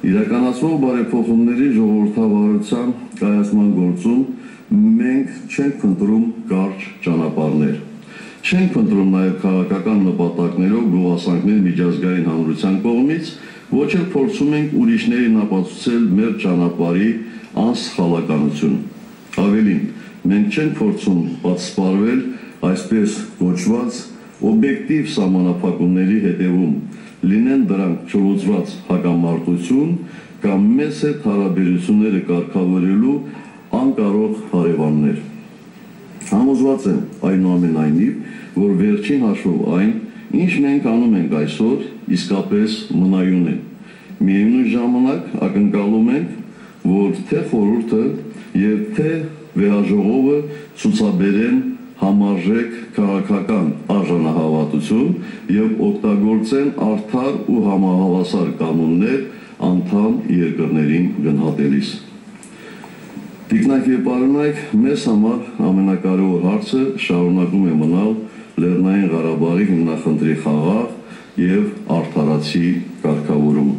Իրականացվող բարեփոխումների ժողովրդավարության կայացման գործում մենք չենք փնտրում կարճ ճանապարհներ։ Չենք փնտրում նաև քաղաքական նպատակներով գովասանքներ միջազգային հանրության կողմից, ոչ էլ փորձում ենք ուրիշներին ապացուցել մեր ճանապարհի անսխալականությունը։ Ավելին, մենք չենք փորձում պատսպարվել այսպես կոչված օբյեկտիվ սահմանափակումների հետևում, լինեն դրանք չլուծված հակամարտություն կամ մեզ հետ հարաբերությունները կարգավորելու անկարող հարևաններ։ Համոզված եմ այնուամենայնիվ, որ վերջին հաշվով այն, ինչ մենք անում ենք այսօր, իսկապես մնայուն է։ Միևնույն ժամանակ ակնկալում ենք, որ թե խորհուրդը եւ թե վեհաժողովը ցուցաբերեն համարժեք քաղաքական արժանահավատություն եւ օգտագործեն արդար ու համահավասար կանոններ անդամ երկրներին գնահատելիս։ Տիկնակ եւ պարոնայք, մեզ համար ամենակարևոր հարցը շարունակում է մնալ Լեռնային Ղարաբաղի հիմնախնդրի խաղաղ եւ արդարացի կարգավորումը։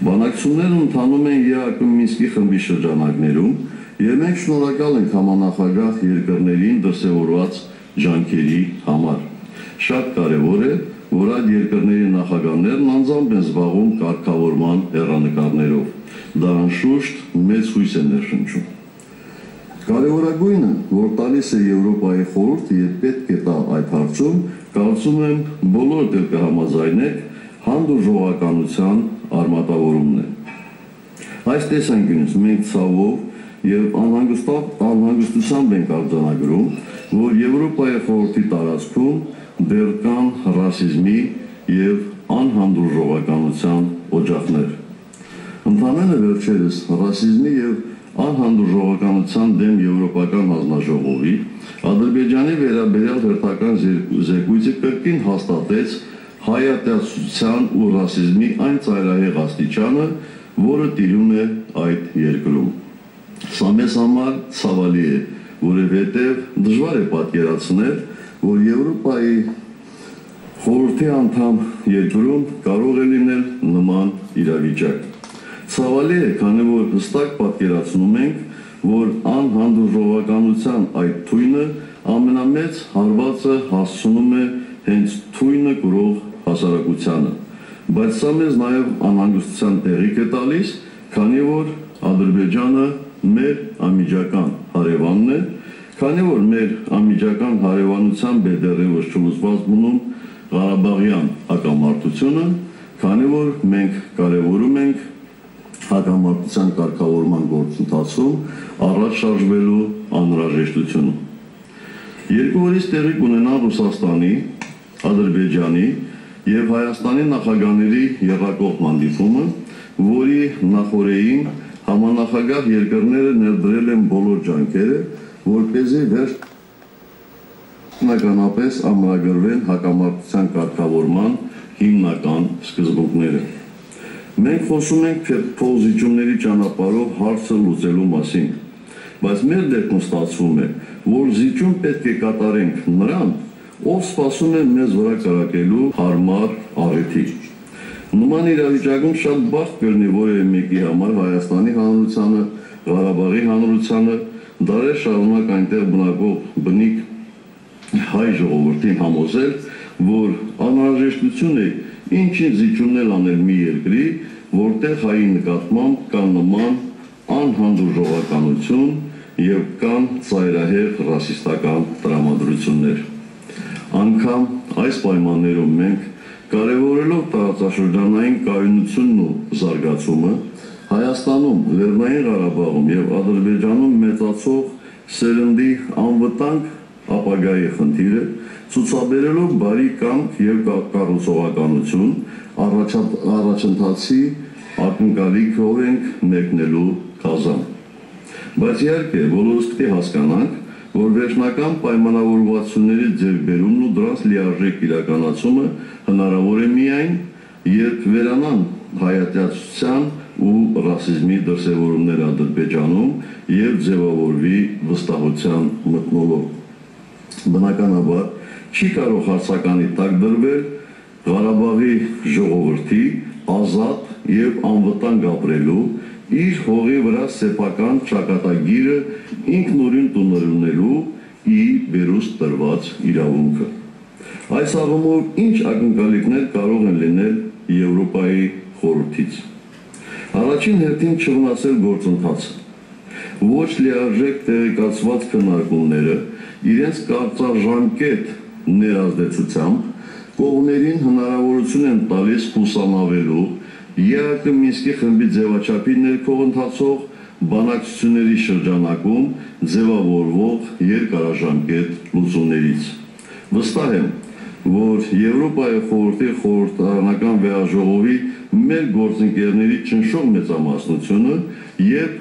Բանակցություններն ընթանում են ԵԱԿ Մինսկի խմբի շրջանակներում եւ մենք շնորհակալ ենք համանախագահ երկրներին դրսեւորված ջանքերի համար։ Շատ կարեւոր է, որ այդ երկրների նախագահներն անձամբ են զբաղվում կարգավորման հեռանկարներով։ Դա անշուշտ մեծ հույս է ներշնչում։ Կարևորագույնը, որ տալիս է Եվրոպայի խորհուրդը եւ պետք է տա այդ հարցում, կարծում եմ բոլորդ էլ կհամաձայնեք, հանդուրժողականության արմատավորումն է։ Այս տեսանկյունից մենք ցավով եւ անհանգստությամբ ենք արձանագրում, որ Եվրոպայի խորհրդի տարածքում դեռ կան ռասիզմի եւ անհանդուրժողականության օջախներ։ Ընդհանրապես վերջերս ռասիզմի եւ անհանդուրժողականության դեմ Եվրոպական հանձնաժողովի Ադրբեջանի վերաբերյալ հերթական զեկույցը կրկին հաստատեց հայատյացության ու ռասիզմի այն ծայրահեղ աստիճանը, որը տիրում է այդ երկրում։ Սա մեզ համար ցավալի է, որովհետև դժվար է պատկերացնել, որ Եվրոպայի խորհրդի անդամ երկրում կարող է լինել նման իրավիճակ։ Ցավալի է, քանի որ հստակ պատկերացնում ենք, որ անհանդուրժողականության այդ թույնը ամենամեծ հարվածը հասցնում է հենց թույնը կրող հասարակությանը, բայց սա մեզ նաև անհանգստության տեղիք է տալիս, քանի որ Ադրբեջանը մեր անմիջական հարևանն է, քանի որ մեր անմիջական հարևանությամբ է դեռևս չլուծված մնում Ղարաբաղյան հակամարտությունը, քանի որ մենք կարևորում ենք հակամարտության կարգավորման գործընթացում առաջ շարժվելու անհրաժեշտությունը։ Երկու օրից տեղի կունենա Ռուսաստանի, Ադրբեջանի եւ Հայաստանի նախագահների եռակողմ հանդիպումը, որի նախօրեին համանախագահ երկրները ներդրել են բոլոր ջանքերը, որպեսզի վերջնականապես ամրագրվեն հակամարտության կարգավորման հիմնական սկզբունքները։ Մենք խոսում ենք փոխզիջումների ճանապարհով հարցը լուծելու մասին, բայց մեր դեպքում ստացվում է, որ զիջում պետք է կատարենք նրան, ով սպասում է մեզ վրա կրակելու հարմար աղեթի։ Նման իրավիճակում շատ բարդ կլինի որևէ մեկի համար Հայաստանի հանրությանը, Ղարաբաղի հանրությանը, դարեր շարունակ այնտեղ բնակվող բնիկ հայ ժողովրդին համոզել, որ անհրաժեշտություն է ինչ-ինչ զիջումներ անել մի երկրի, որտեղ հայի նկատմամբ կան նման անհանդուրժողականություն եւ կան ծայրահեղ ռասիստական տրամադրություններ։ Անկամ այս պայմաններում մենք կարևորելով տարածաշրջանային կայունությունն ու զարգացումը, Հայաստանում, Լեռնային Ղարաբաղում եւ Ադրբեջանում մեծացող սերնդի անվտանգ ապագայի խնդիրը, ցուցաբերելով բարի կամք եւ կառուցողականություն, առաջընթացի ակնկալիքով ենք մեկնելու կազան։ Բայց իհարկե բոլորս պետք է հասկանանք, որ վերջնական պայմանավորվածությունների ձեռքբերումն ու դրանց լիարժեք իրականացումը հնարավոր է միայն, երբ վերանան հայատյացության ու ռասիզմի դրսևորումները Ադրբեջանում եւ ձևավորվի վստահության մթնոլորտ։ Բնականաբար չի կարող հարցականի տակ դրվել Ղարաբաղի ժողովրդի ազատ և անվտանգ ապրելու, իր հողի վրա սեփական ճակատագիրը ինքնուրույն տոնելու ի վերուստ տրված իրավունքը։ Այս առումով ինչ ակնկալիքներ կարող են լինել Եվրոպայի խորհրդից։ Առաջին հերթին չվնասել գործընթացը, ոչ լիարժեք տեղեկացված քննարկումները իրենց կարծաժամկետ ներազդեցությամբ կողմերին հնարավորություն են տալիս խուսանավելու ԵԱՀԿ Մինսկի խմբի ձևաչափի ներքո ընթացող բանակցությունների շրջանակում ձևավորվող երկարաժամկետ լուծումներից։ Վստահ եմ, որ Եվրոպայի խորհրդի խորհրդարանական վեհաժողովի մեր գործընկերների ճնշող մեծամասնությունը երբ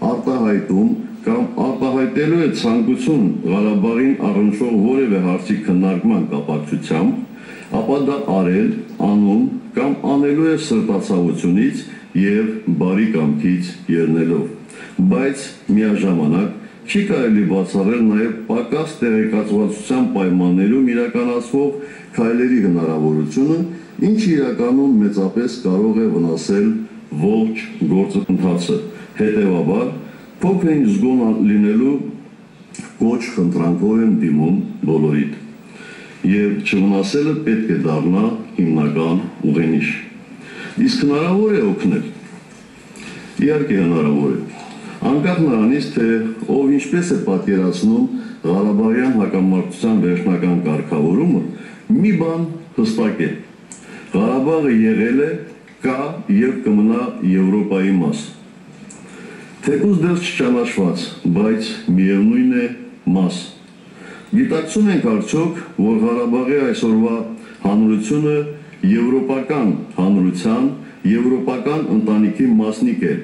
արտահայտում կամ արտահայտելու է ցանկություն Ղարաբաղին առնչվող որևէ հարցի քննարկման կապակցությամբ, ապա դա արել, անում կամ անելու է սրտացավությունից և բարի կամքից ելնելով, բայց միաժամանակ չի կարելի բացառել նաև պակաս տեղեկացվածության պայմաններում իրականացվող քայլերի հնարավորությունը, ինչը իրականում մեծապես կարող է վնասել ողջ գործընթացը, հետևաբար փոքր-ինչ զգոն լինելու կոչ խնդրանքով եմ դիմում բոլորիդ, և չվնասելը պետք է դառնա հիմնական ուղենիշ։ Իսկ հնարավոր է օգնել։ Իհարկե հնարավոր է։ Անկախ նրանից, թե ով ինչպես է պատկերացնում Ղարաբաղյան հակամարտության վերջնական կարգավորումը, մի բան հստակ է. Ղարաբաղը եղել է, կա և կմնա Եվրոպայի մաս։ Թեկուզ դեռ չճանաչված, բայց միևնույն է մաս։ Գիտակցում ենք արդյոք, որ Ղարաբաղի այսօրվա հանրությունը եվրոպական հանրության, եվրոպական ընտանիքի մասնիկ է,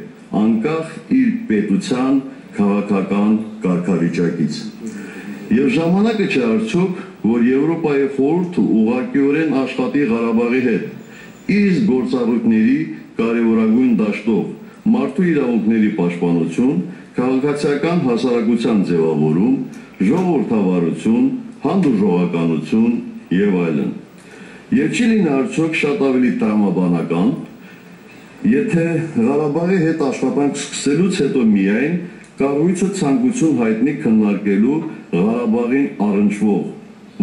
անկախ իր պետության քաղաքական կարգավիճակից։ Եվ ժամանակը չէ արդյոք, որ Եվրոպայի խորհուրդը ուղղակիորեն աշխատի Ղարաբաղի հետ, իր գործառույթների կարևորագույն դաշտով, մարդու իրավունքների պաշտպանություն, քաղաքացիական հասարակության ձևավորում, ժողովրդավարություն, հանդուրժողականություն և այլն։ Եվ չի լինի արդյոք շատ ավելի տրամաբանական, եթե Ղարաբաղի հետ աշխատանք սկսելուց հետո միայն կառույցը ցանկություն հայտնի քննարկելու Ղարաբաղին առնչվող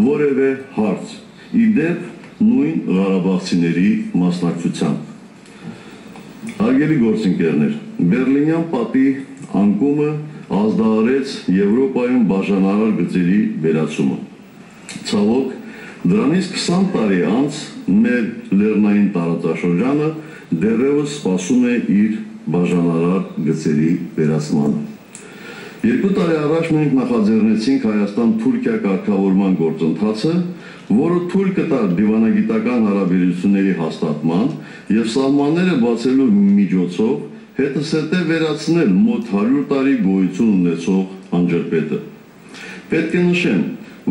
որևէ հարց, ի դեպ նույն ղարաբաղցիների մասնակցությամբ։ Հարգելի գործընկերներ, Բերլինյան պատի անկումը ազդարարեց Եվրոպայում բաժանարար գծերի վերացումը։ Ցավոք, դրանից 20 տարի անց մեր լեռնային տարածաշրջանը դեռևս սպասում է իր բաժանարար գծերի վերացմանը։ 2 տարի առաջ մենք նախաձեռնեցինք Հայաստան-Թուրքիա կարգավորման գործընթացը, որը թույլ կտար դիվանագիտական հարաբերությունների հաստատման և սահմանները բացելու միջոցով հետզհետե վերացնել մոտ 100 տարի գոյություն ունեցող անջրպետը։ Պետք է նշեմ,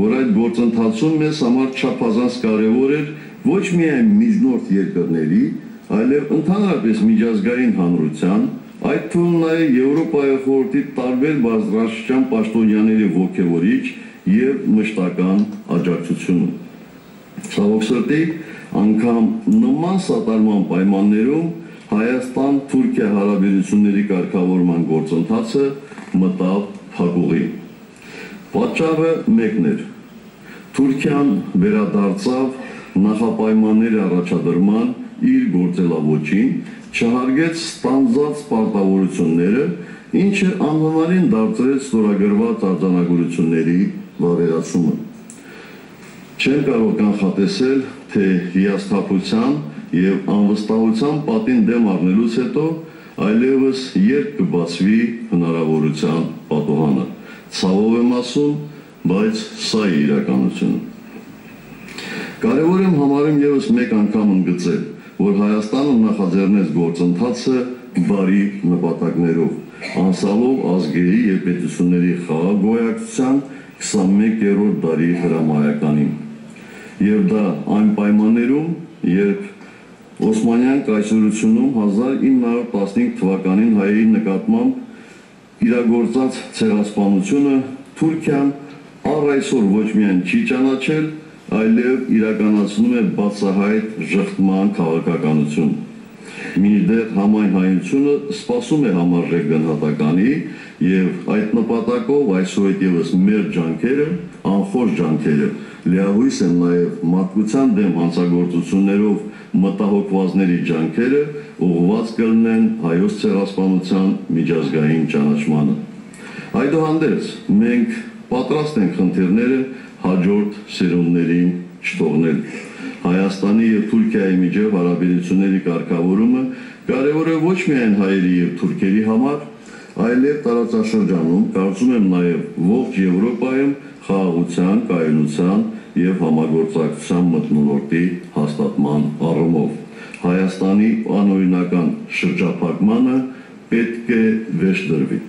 որ այդ գործընթացում մեզ համար չափազանց կարևոր էր ոչ միայն միջնորդ երկրների, այլև ընդհանրապես միջազգային հանրության, այդ թվում նաև Եվրոպայի խորհրդի տարբեր բարձրաստիճան պաշտոնյաների ոգևորիչ և մշտական աջակցությունը։ Ցավոք սրտի, անգամ նման սատարման պայմաններում Հայաստան-Թուրքիա հարաբերությունների կարգավորման գործընթացը մտավ փակուղի։ Պատճառը մեկն էր. Թուրքիան վերադարձավ նախապայմանների առաջադրման իր գործելավոճին, չհարգեց ստանձած պարտավորությունները, ինչը անհնարին դարձրեց ստորագրված արձանագրությունների վավերացումը։ Չեմ կարող կանխատեսել, թե հիասթափության և անվստահության պատին դեմ առնելուց հետո այլևս երբ կբացվի հնարավորության պատուհանը։ Ցավով եմ ասում, բայց սա է իրականությունը։ Կարևոր եմ համարում ևս մեկ անգամ ընդգծել, որ Հայաստանը նախաձեռնեց գործընթացը բարի նպատակներով, անցալով ազգերի և պետությունների խաղաղ գոյակցության 21-րդ դարի հրամայականին։ Եվ դա այն պայմաններում, երբ Օսմանյան կայսրությունում 1915 թվականին հայերի նկատմամբ իրագործած ցեղասպանությունը Թուրքիան առ այսօր ոչ միայն չի ճանաչել, այլև իրականացնում է բացահայտ ժխտման քաղաքականություն։ Մինչդեռ համայն հայությունը սպասում է համարժեք գնահատականի եւ այդ նպատակով այսօր ևս մեր ջանքերը, անխոս ջանքերը, լիահույս են նաեւ մարդկության դեմ հանցագործություններով մտահոգվածների ջանքերը ուղղված կլինեն հայոց ցեղասպանության միջազգային ճանաչմանը։ Այդուհանդերձ մենք պատրաստ ենք խնդիրները հաջորդ սերունդներին չթողնել։ Հայաստանի եւ Թուրքիայի միջև հարաբերությունների կարգավորումը կարևոր է ոչ միայն հայերի եւ թուրքերի համար, այլև տարածաշրջանում, կարծում եմ նաեւ ողջ Եվրոպայում խաղաղության, կայունության եւ համագործակցության մթնոլորտի հաստատման առումով։ Հայաստանի անօրինական շրջափակմանը պետք է վերջ դրվի։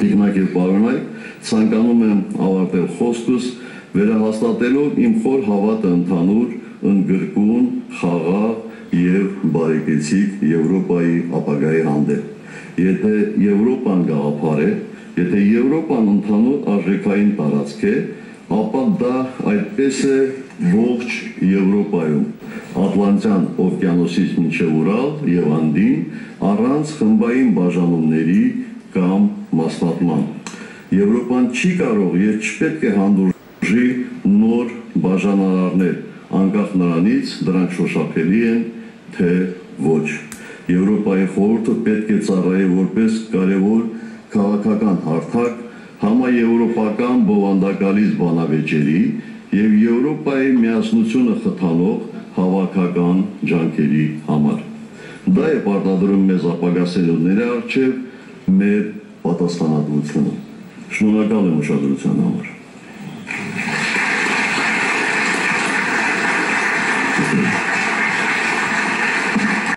Իգնակ եւ պարոնայք, ցանկանում եմ ավարտել խոսքս վերահաստատելով իմ խոր հավատը ընդհանուր, ընդգրկուն, խաղաղ եւ բարեկեցիկ Եվրոպայի ապագայի հանդեպ։ Եթե Եվրոպան գաղափար է, եթե Եվրոպան ընդհանուր արժեքային տարածք է, ապա դա այդպես է ողջ Եվրոպայում, Ատլանտյան օվկիանոսից մինչև Ուրալ եւ Անդին, առանց խմբային բաժանումների կամ մասնատման։ Եվրոպան չի կարող եւ չպետք է հանդուրժի նոր բաժանարարներ, անկախ նրանից դրանք շոշափելի են, թե ոչ։ Եվրոպայի խորհուրդը պետք է ծառայի որպես կարևոր քաղաքական հարթակ համաեվրոպական բովանդակալից բանավեճերի եւ Եվրոպայի միասնությունը խթանող հավաքական ջանքերի համար։ Դա է պարտադրում մեզ ապագա սերունդների առջև մեր պատասխանատվությունը։ Շնորհակալ եմ ուշադրության համար։ Thank you.